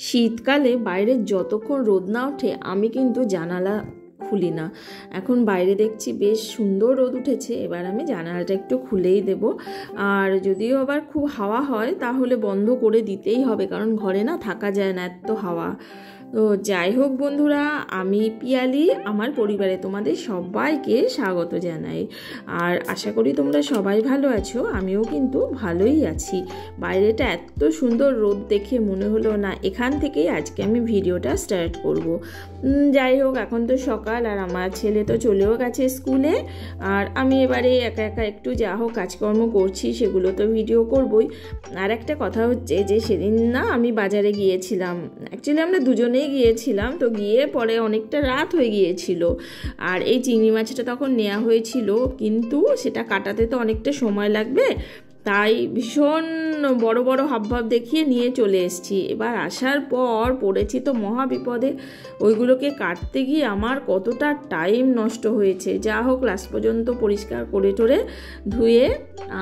শীতকালে বাইরে যতক্ষণ রোদ না ওঠে আমি কিন্তু জানালা খুলি না। এখন বাইরে দেখছি বেশ সুন্দর রোদ উঠেছে, এবার আমি জানালাটা একটু খুলেই দেব। আর যদিও আবার খুব হাওয়া হয় তাহলে বন্ধ করে দিতেই হবে, কারণ ঘরে না থাকা যায় না এত হাওয়া। তো যাই হোক বন্ধুরা, আমি পিয়ালি আমার পরিবারে তোমাদের সবাইকে স্বাগত জানাই। আর আশা করি তোমরা সবাই ভালো আছো, আমিও কিন্তু ভালোই আছি। বাইরেটা এত সুন্দর রোদ দেখে মনে হলো না এখান থেকেই আজকে আমি ভিডিওটা স্টার্ট করব। যাই হোক, এখন তো সকাল আর আমার ছেলে তো চলেও গেছে স্কুলে, আর আমি এবারে একা একা একটু যা হোক কাজকর্ম করছি সেগুলো তো ভিডিও করবই। আর একটা কথা হচ্ছে যে সেদিন না আমি বাজারে গিয়েছিলাম, অ্যাকচুয়ালি আমরা দুজনেই গিয়েছিলাম, তো গিয়ে পরে অনেকটা রাত হয়ে গিয়েছিল। আর এই চিংড়ি মাছটা তখন নেওয়া হয়েছিল, কিন্তু সেটা কাটাতে তো অনেকটা সময় লাগবে, তাই ভীষণ বড় বড় হাবভাব দেখিয়ে নিয়ে চলে এসেছি। এবার আসার পর পড়েছি তো মহা বিপদে, ওইগুলোকে কাটতে গিয়ে আমার কতটা টাইম নষ্ট হয়েছে। যা হোক লাস্ট পর্যন্ত পরিষ্কার করে টোরে ধুয়ে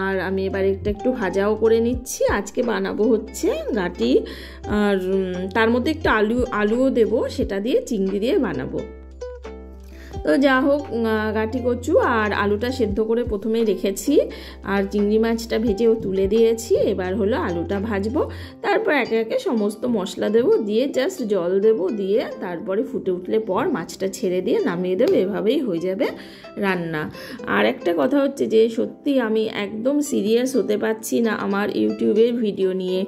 আর আমি এবার একটু ভাজাও করে নিচ্ছি। আজকে বানাবো হচ্ছে গাঁটি, আর তার মধ্যে একটু আলুও দেবো, সেটা দিয়ে চিংড়ি দিয়ে বানাবো। তো যা হোক, গাঁটি কচু আর আলুটা সেদ্ধ করে প্রথমেই রেখেছি, আর চিংড়ি মাছটা ভেজেও তুলে দিয়েছি। এবার হলো আলুটা ভাজবো, তারপর একে একে সমস্ত মশলা দেবো, দিয়ে জাস্ট জল দেবো, দিয়ে তারপরে ফুটে উঠলে পর মাছটা ছেড়ে দিয়ে নামিয়ে দেবো। এভাবেই হয়ে যাবে রান্না। আর একটা কথা হচ্ছে যে সত্যি আমি একদম সিরিয়াস হতে পারছি না আমার ইউটিউবের ভিডিও নিয়ে।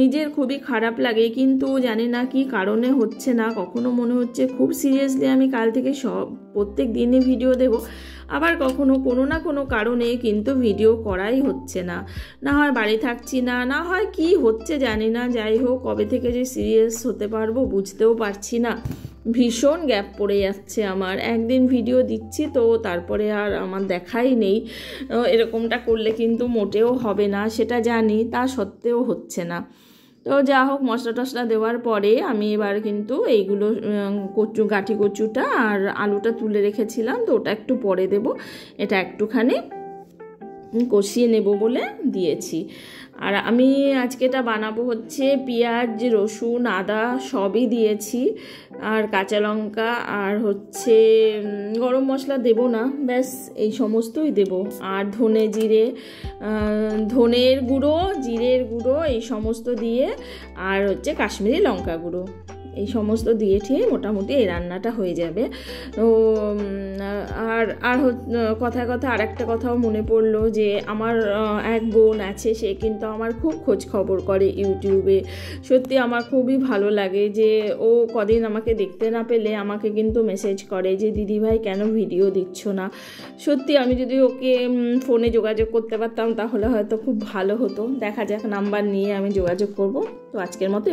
নিজের খুবই খারাপ লাগে, কিন্তু জানি না কি কারণে হচ্ছে না। কখনো মনে হচ্ছে খুব সিরিয়াসলি আমি কাল থেকে প্রত্যেক দিনই ভিডিও দেব, আবার কখনো কোনো না কোনো কারণে কিন্তু ভিডিও করাই হচ্ছে না। না হয় বাড়ি থাকছি না, না হয় কি হচ্ছে জানি না। যাই হোক, কবে থেকে যে সিরিয়াস হতে পারবো বুঝতেও পারছি না। ভীষণ গ্যাপ পড়ে যাচ্ছে আমার, একদিন ভিডিও দিচ্ছি তো তারপরে আর আমার দেখাই নেই। এরকমটা করলে কিন্তু মোটেও হবে না, সেটা জানি, তা সত্ত্বেও হচ্ছে না। তো যা হোক, মশলা টশলা দেওয়ার পরে আমি এবার কিন্তু এইগুলো গাঁটি কচুটা আর আলুটা তুলে রেখেছিলাম, তো ওটা একটু পরে দেব। এটা একটুখানি কষিয়ে নেব বলে দিয়েছি। আর আমি আজকে এটা বানাবো হচ্ছে পেঁয়াজ রসুন আদা সবই দিয়েছি, আর কাঁচা লঙ্কা, আর হচ্ছে গরম মশলা দেব না, ব্যাস এই সমস্তই দেব। আর ধনে জিরে, ধনের গুঁড়ো জিরের গুঁড়ো এই সমস্ত দিয়ে, আর হচ্ছে কাশ্মীরি লঙ্কা গুঁড়ো, এই সমস্ত দিয়ে ঠিক মোটামুটি এই রান্নাটা হয়ে যাবে। তো আর কথায় আর একটা কথাও মনে পড়লো যে আমার এক বোন আছে, সে কিন্তু আমার খুব খোঁজ খবর করে ইউটিউবে। সত্যি আমার খুবই ভালো লাগে যে ও কদিন আমাকে দেখতে না পেলে আমাকে কিন্তু মেসেজ করে যে দিদিভাই কেন ভিডিও দিচ্ছ না। সত্যি আমি যদি ওকে ফোনে যোগাযোগ করতে পারতাম তাহলে হয়তো খুব ভালো হতো। দেখা যাক, নাম্বার নিয়ে আমি যোগাযোগ করব। তো আজকের মতো